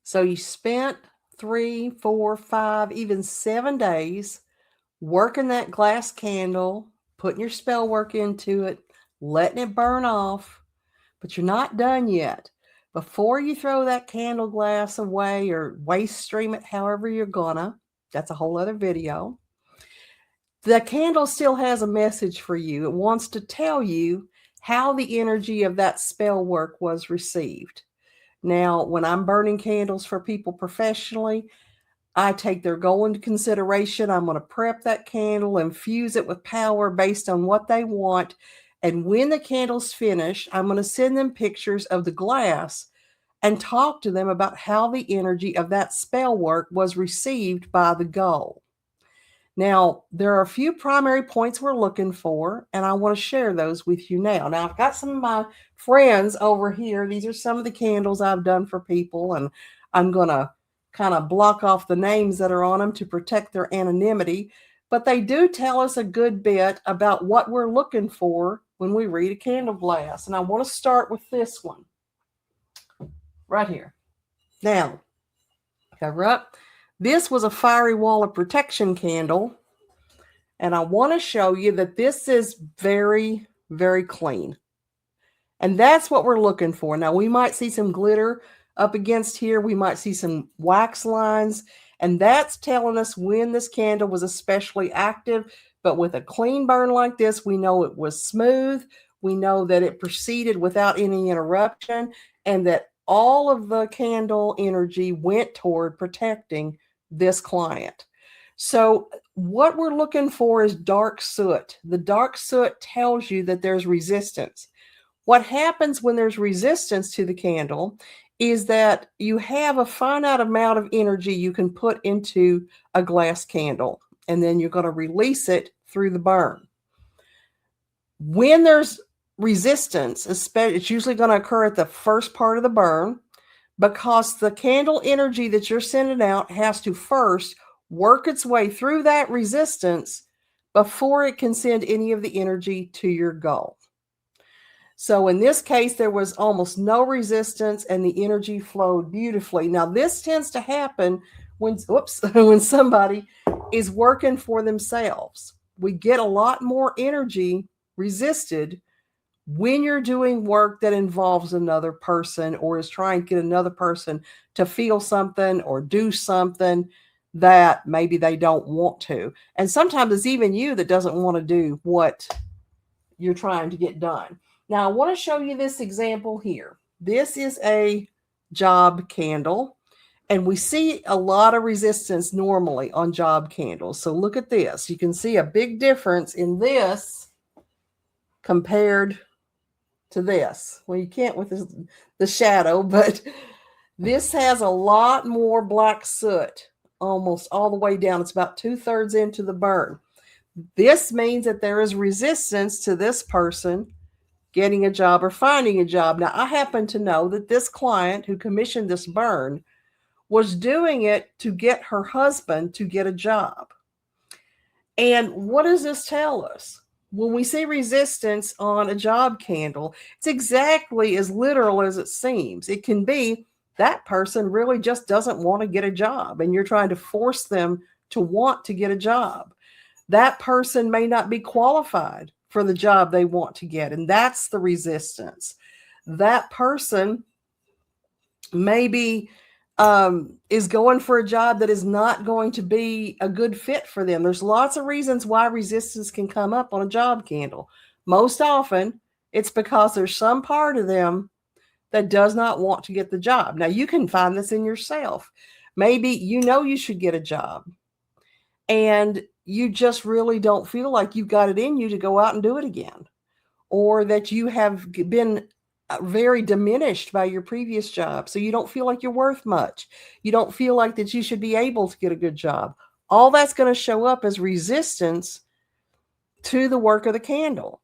So you spent 3, 4, 5, even 7 days working that glass candle, putting your spell work into it, letting it burn off, but you're not done yet. Before you throw that candle glass away or waste stream it however you're gonna, that's a whole other video. The candle still has a message for you. It wants to tell you how the energy of that spell work was received. Now, when I'm burning candles for people professionally, I take their goal into consideration. I'm going to prep that candle, infuse it with power based on what they want. And when the candle's finished, I'm going to send them pictures of the glass and talk to them about how the energy of that spell work was received by the goal. Now, there are a few primary points we're looking for, and I want to share those with you now. Now, I've got some of my friends over here. These are some of the candles I've done for people, and I'm going to kind of block off the names that are on them to protect their anonymity. But they do tell us a good bit about what we're looking for when we read a candle glass. And I want to start with this one right here. Now, cover up. This was a fiery wall of protection candle, and I want to show you that this is very, very clean. And that's what we're looking for. Now, we might see some glitter up against here. We might see some wax lines, and that's telling us when this candle was especially active. But with a clean burn like this, we know it was smooth. We know that it proceeded without any interruption, and that all of the candle energy went toward protecting this client. So what we're looking for is dark soot. The dark soot tells you that there's resistance. What happens when there's resistance to the candle is that you have a finite amount of energy you can put into a glass candle, and then you're going to release it through the burn. When there's resistance, it's usually going to occur at the first part of the burn, because the candle energy that you're sending out has to first work its way through that resistance before it can send any of the energy to your goal. So in this case, there was almost no resistance and the energy flowed beautifully. Now, this tends to happen when somebody is working for themselves. We get a lot more energy resisted when you're doing work that involves another person or is trying to get another person to feel something or do something that maybe they don't want to. And sometimes it's even you that doesn't want to do what you're trying to get done. Now, I want to show you this example here. This is a job candle, and we see a lot of resistance normally on job candles. So look at this. You can see a big difference in this compared to this. Well, you can't with the shadow, but this has a lot more black soot almost all the way down. It's about 2/3 into the burn. This means that there is resistance to this person getting a job or finding a job. Now, I happen to know that this client who commissioned this burn was doing it to get her husband to get a job. And what does this tell us? When we see resistance on a job candle, it's exactly as literal as it seems. It can be that person really just doesn't want to get a job, and you're trying to force them to want to get a job. That person may not be qualified for the job they want to get, and that's the resistance. That person maybe is going for a job that is not going to be a good fit for them. There's lots of reasons why resistance can come up on a job candle. Most often, it's because there's some part of them that does not want to get the job. Now, you can find this in yourself. Maybe you know you should get a job, and you just really don't feel like you've got it in you to go out and do it again, or that you have been very diminished by your previous job. So you don't feel like you're worth much. You don't feel like that you should be able to get a good job. All that's going to show up as resistance to the work of the candle.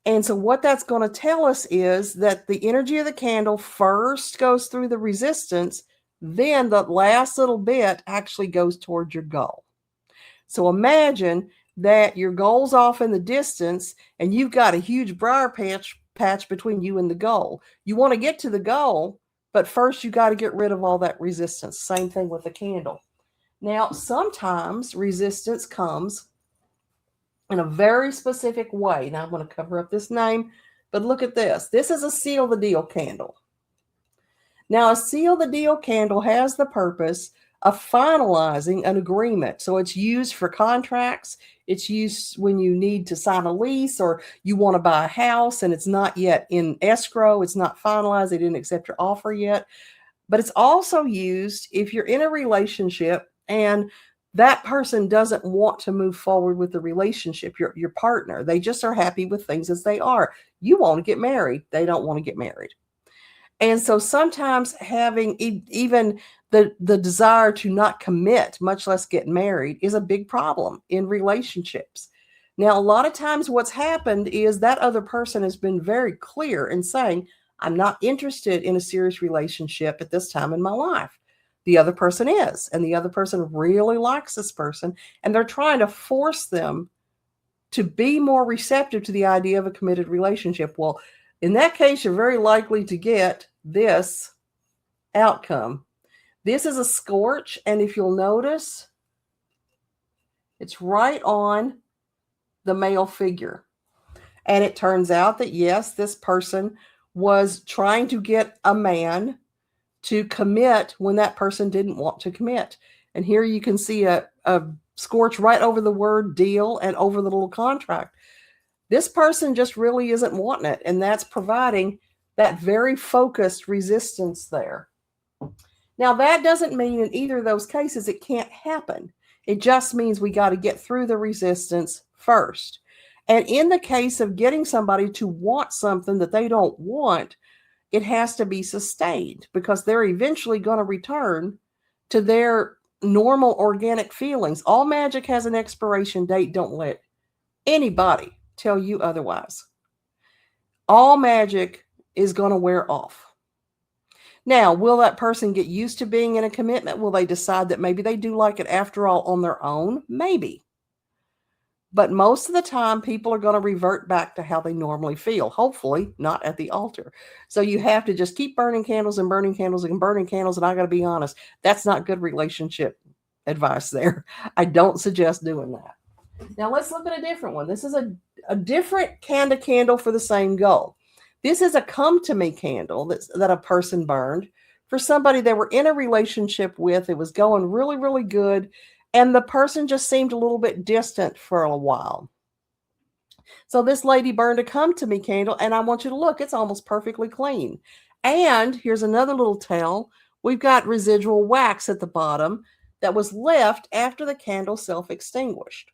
And so what that's going to tell us is that the energy of the candle first goes through the resistance, then the last little bit actually goes towards your goal. So imagine that your goal's off in the distance and you've got a huge briar patch between you and the goal. You want to get to the goal, But first, you got to get rid of all that resistance. Same thing with the candle. Now, sometimes resistance comes in a very specific way. Now, I'm going to cover up this name, but look at this. This is a seal the deal candle. Now, a seal the deal candle has the purpose of finalizing an agreement. So it's used for contracts. It's used when you need to sign a lease or you want to buy a house and it's not yet in escrow. It's not finalized. They didn't accept your offer yet. But it's also used if you're in a relationship and that person doesn't want to move forward with the relationship, your partner. They just are happy with things as they are. You want to get married. They don't want to get married. And so sometimes having even the desire to not commit, much less get married, is a big problem in relationships. Now, a lot of times what's happened is that other person has been very clear in saying, I'm not interested in a serious relationship at this time in my life. The other person is, and the other person really likes this person, and they're trying to force them to be more receptive to the idea of a committed relationship. Well, in that case, you're very likely to get this outcome. This is a scorch, and if you'll notice, it's right on the male figure. And it turns out that, yes, this person was trying to get a man to commit when that person didn't want to commit. And here you can see a scorch right over the word deal and over the little contract. This person just really isn't wanting it, and that's providing that very focused resistance there. Now, that doesn't mean in either of those cases it can't happen. It just means we got to get through the resistance first. And in the case of getting somebody to want something that they don't want, it has to be sustained because they're eventually going to return to their normal organic feelings. All magic has an expiration date. Don't let anybody tell you otherwise. All magic is going to wear off. Now, will that person get used to being in a commitment? Will they decide that maybe they do like it after all on their own? Maybe. But most of the time, people are going to revert back to how they normally feel. Hopefully, not at the altar. So you have to just keep burning candles and burning candles and burning candles. And I got to be honest, that's not good relationship advice there. I don't suggest doing that. Now, let's look at a different one. This is a different kind of candle for the same goal. This is a come to me candle that a person burned for somebody they were in a relationship with. It was going really, really good. And the person just seemed a little bit distant for a while. So this lady burned a come to me candle, and I want you to look, it's almost perfectly clean. And here's another little tell. We've got residual wax at the bottom that was left after the candle self-extinguished.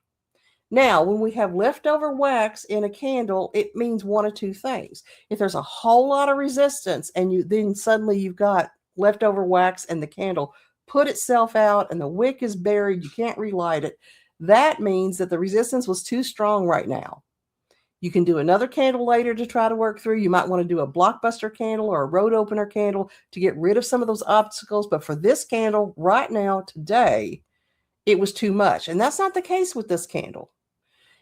Now, when we have leftover wax in a candle, it means one of two things. If there's a whole lot of resistance and then suddenly you've got leftover wax and the candle put itself out and the wick is buried, you can't relight it, that means that the resistance was too strong right now. You can do another candle later to try to work through. You might want to do a blockbuster candle or a road opener candle to get rid of some of those obstacles. But for this candle right now, today, it was too much. And that's not the case with this candle.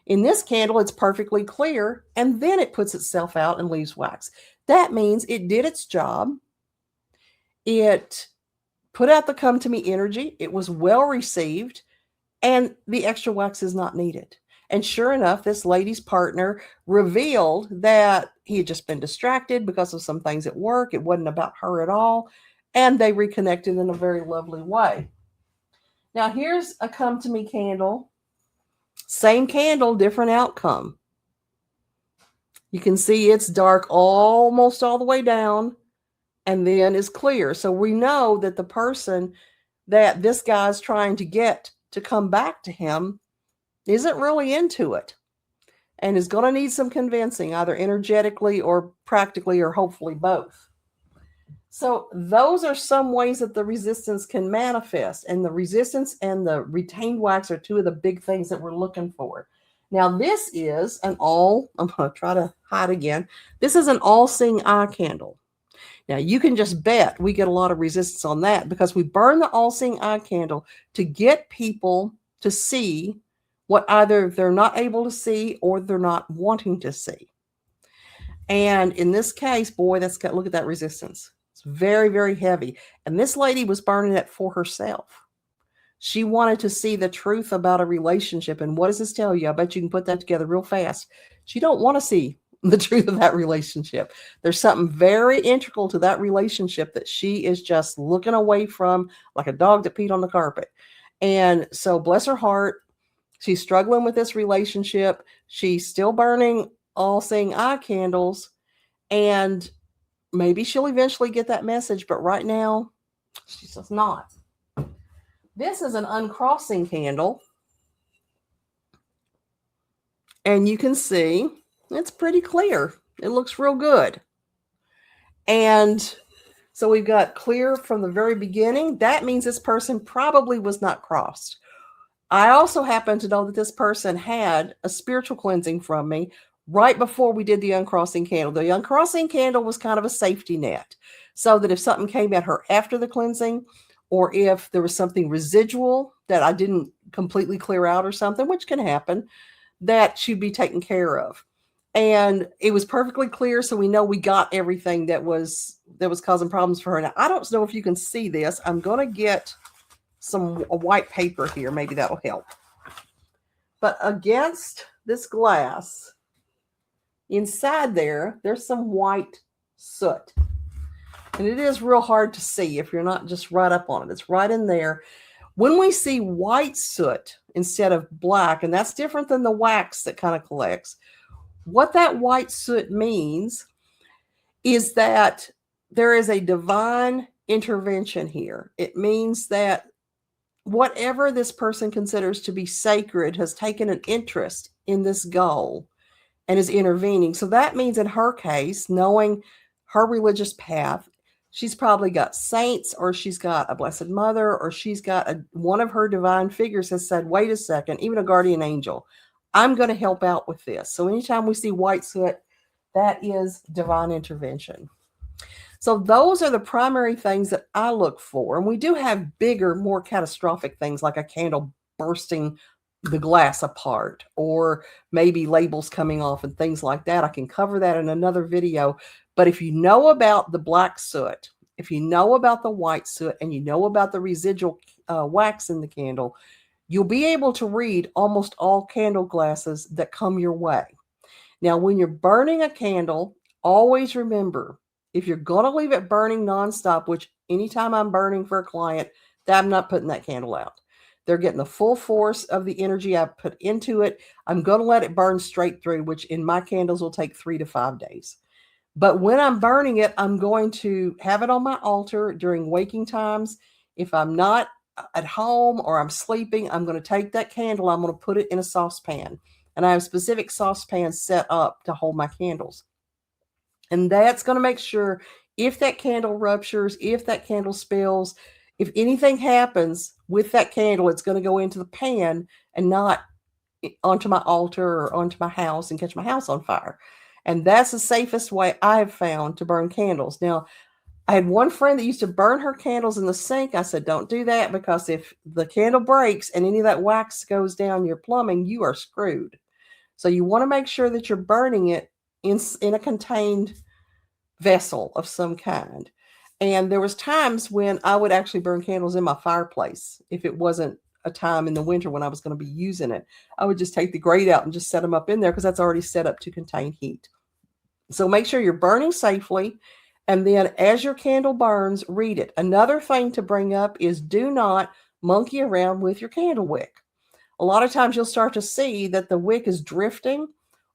In this candle, it's perfectly clear, and then it puts itself out and leaves wax. That means it did its job. It put out the come to me energy. It was well received, and the extra wax is not needed. And sure enough, this lady's partner revealed that he had just been distracted because of some things at work. It wasn't about her at all. And they reconnected in a very lovely way. Now, here's a come to me candle. Same candle, different outcome. You can see it's dark almost all the way down and then is clear. So we know that the person that this guy's trying to get to come back to him isn't really into it and is going to need some convincing, either energetically or practically, or hopefully both. So those are some ways that the resistance can manifest, and the resistance and the retained wax are two of the big things that we're looking for. Now, this is I'm going to try to hide again. This is an all-seeing eye candle. Now, you can just bet we get a lot of resistance on that because we burn the all-seeing eye candle to get people to see what either they're not able to see or they're not wanting to see. And in this case, boy, look at that resistance. It's It's very, very heavy. And this lady was burning it for herself. She wanted to see the truth about a relationship. And what does this tell you? I bet you can put that together real fast. She don't want to see the truth of that relationship. There's something very integral to that relationship that she is just looking away from, like a dog that peed on the carpet. And so, bless her heart, she's struggling with this relationship. She's still burning all seeing eye candles, and maybe she'll eventually get that message, but right now she's just not. This is an uncrossing candle, and you can see it's pretty clear. It looks real good. And so we've got clear from the very beginning. That means this person probably was not crossed. I also happen to know that this person had a spiritual cleansing from me right before we did the uncrossing candle. The uncrossing candle was kind of a safety net, so that if something came at her after the cleansing, or if there was something residual that I didn't completely clear out or something, which can happen, that she'd be taken care of. And it was perfectly clear, so we know we got everything that was causing problems for her. Now, I don't know if you can see this. I'm going to get a white paper here. Maybe that'll help. But against this glass, inside there's some white soot. And it is real hard to see if you're not just right up on it. It's right in there. When we see white soot instead of black, and that's different than the wax that kind of collects, what that white soot means is that there is a divine intervention here. It means that whatever this person considers to be sacred has taken an interest in this goal and is intervening. So that means in her case, knowing her religious path, she's probably got saints, or she's got a Blessed Mother, or she's got one of her divine figures has said, wait a second, even a guardian angel, I'm going to help out with this. So anytime we see white soot, that is divine intervention. So those are the primary things that I look for. And we do have bigger, more catastrophic things like a candle bursting the glass apart, or maybe labels coming off and things like that. I can cover that in another video. But if you know about the black soot, if you know about the white soot, and you know about the residual wax in the candle, you'll be able to read almost all candle glasses that come your way. Now, when you're burning a candle, always remember, if you're going to leave it burning nonstop, which anytime I'm burning for a client, I'm not putting that candle out. They're getting the full force of the energy I put into it. I'm going to let it burn straight through, which in my candles will take 3 to 5 days. But when I'm burning it, I'm going to have it on my altar during waking times. If I'm not at home or I'm sleeping, I'm going to take that candle, I'm going to put it in a saucepan. And I have specific saucepans set up to hold my candles. And that's going to make sure if that candle ruptures, if that candle spills, if anything happens with that candle, it's going to go into the pan and not onto my altar or onto my house and catch my house on fire. And that's the safest way I have found to burn candles. Now, I had one friend that used to burn her candles in the sink. I said, don't do that, because if the candle breaks and any of that wax goes down your plumbing, you are screwed. So you want to make sure that you're burning it in a contained vessel of some kind. And there was times when I would actually burn candles in my fireplace. If it wasn't a time in the winter when I was going to be using it, I would just take the grate out and just set them up in there, because that's already set up to contain heat. So make sure you're burning safely. And then as your candle burns, read it. Another thing to bring up is do not monkey around with your candle wick. A lot of times you'll start to see that the wick is drifting,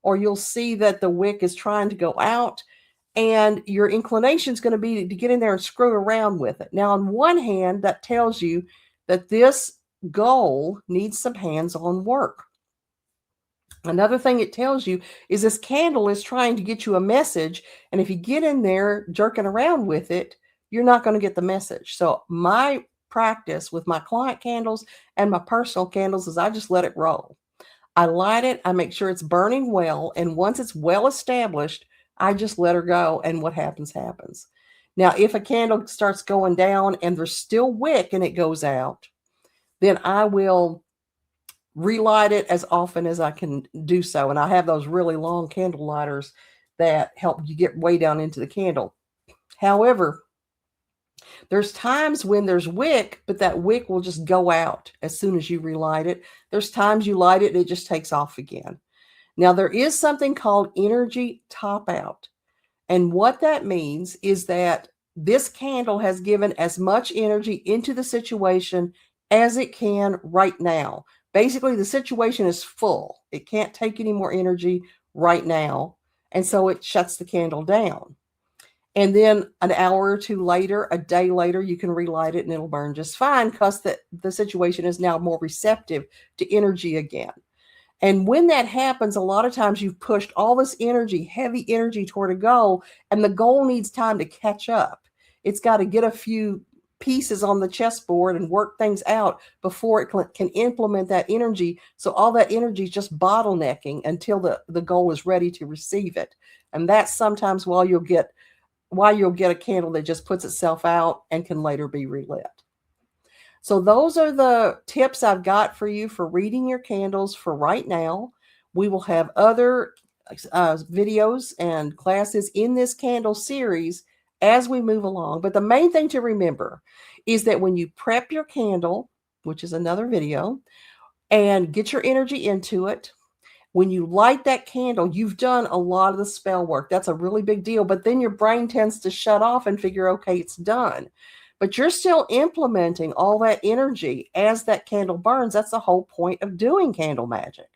or you'll see that the wick is trying to go out, and your inclination is going to be to get in there and screw around with it. Now, on one hand, that tells you that this goal needs some hands-on work. Another thing it tells you is this candle is trying to get you a message, and if you get in there jerking around with it, you're not going to get the message. So my practice with my client candles and my personal candles is I just let it roll. I light it, I make sure it's burning well, and once it's well established, I just let her go, and what happens, happens. Now, if a candle starts going down and there's still wick and it goes out, then I will relight it as often as I can do so. And I have those really long candle lighters that help you get way down into the candle. However, There's times when there's wick, but that wick will just go out as soon as you relight it. There's times you light it and it just takes off again. Now, there is something called energy top out. And what that means is that this candle has given as much energy into the situation as it can right now. Basically, the situation is full. It can't take any more energy right now. And so it shuts the candle down. And then an hour or two later, a day later, you can relight it and it'll burn just fine because the situation is now more receptive to energy again. And when that happens, a lot of times you've pushed all this energy, heavy energy toward a goal, and the goal needs time to catch up. It's got to get a few pieces on the chessboard and work things out before it can implement that energy. So all that energy is just bottlenecking until the goal is ready to receive it. And that's sometimes why you'll get a candle that just puts itself out and can later be relit. So those are the tips I've got for you for reading your candles for right now. We will have other videos and classes in this candle series as we move along. But the main thing to remember is that when you prep your candle, which is another video, and get your energy into it, when you light that candle, you've done a lot of the spell work. That's a really big deal. But then your brain tends to shut off and figure, okay, it's done. But you're still implementing all that energy as that candle burns. That's the whole point of doing candle magic,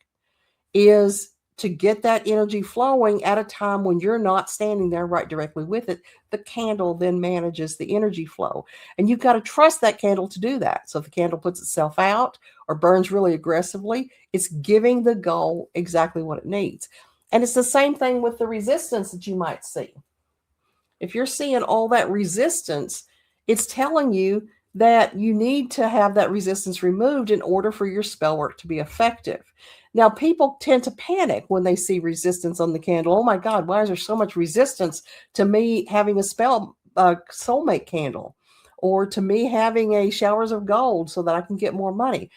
is to get that energy flowing at a time when you're not standing there right directly with it. The candle then manages the energy flow. And you've got to trust that candle to do that. So if the candle puts itself out or burns really aggressively, it's giving the goal exactly what it needs. And it's the same thing with the resistance that you might see. If you're seeing all that resistance, it's telling you that you need to have that resistance removed in order for your spell work to be effective. Now, people tend to panic when they see resistance on the candle. Oh my God, why is there so much resistance to me having a soulmate candle, or to me having a showers of gold so that I can get more money?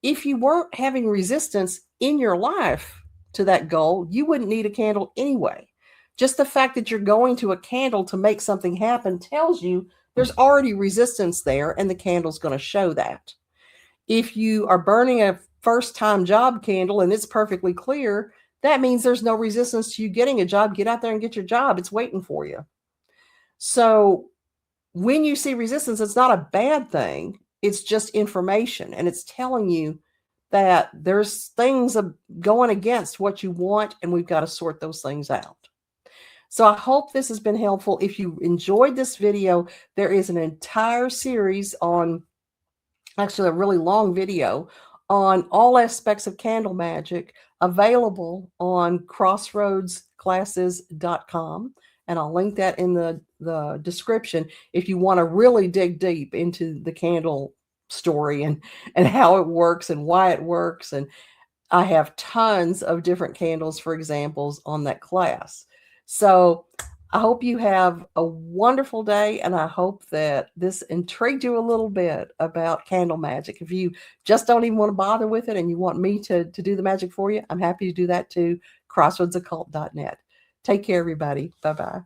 If you weren't having resistance in your life to that goal, you wouldn't need a candle anyway. Just the fact that you're going to a candle to make something happen tells you there's already resistance there, and the candle's going to show that. If you are burning a first-time job candle and it's perfectly clear, that means there's no resistance to you getting a job. Get out there and get your job. It's waiting for you. So when you see resistance, it's not a bad thing. It's just information, and it's telling you that there's things going against what you want, and we've got to sort those things out. So I hope this has been helpful. If you enjoyed this video, there is an entire series on, actually a really long video, on all aspects of candle magic available on crossroadsclasses.com. And I'll link that in the description if you want to really dig deep into the candle story and how it works and why it works. And I have tons of different candles for examples on that class. So I hope you have a wonderful day, and I hope that this intrigued you a little bit about candle magic. If you just don't even want to bother with it and you want me to do the magic for you, I'm happy to do that too. crossroadsoccult.net. Take care, everybody. Bye-bye.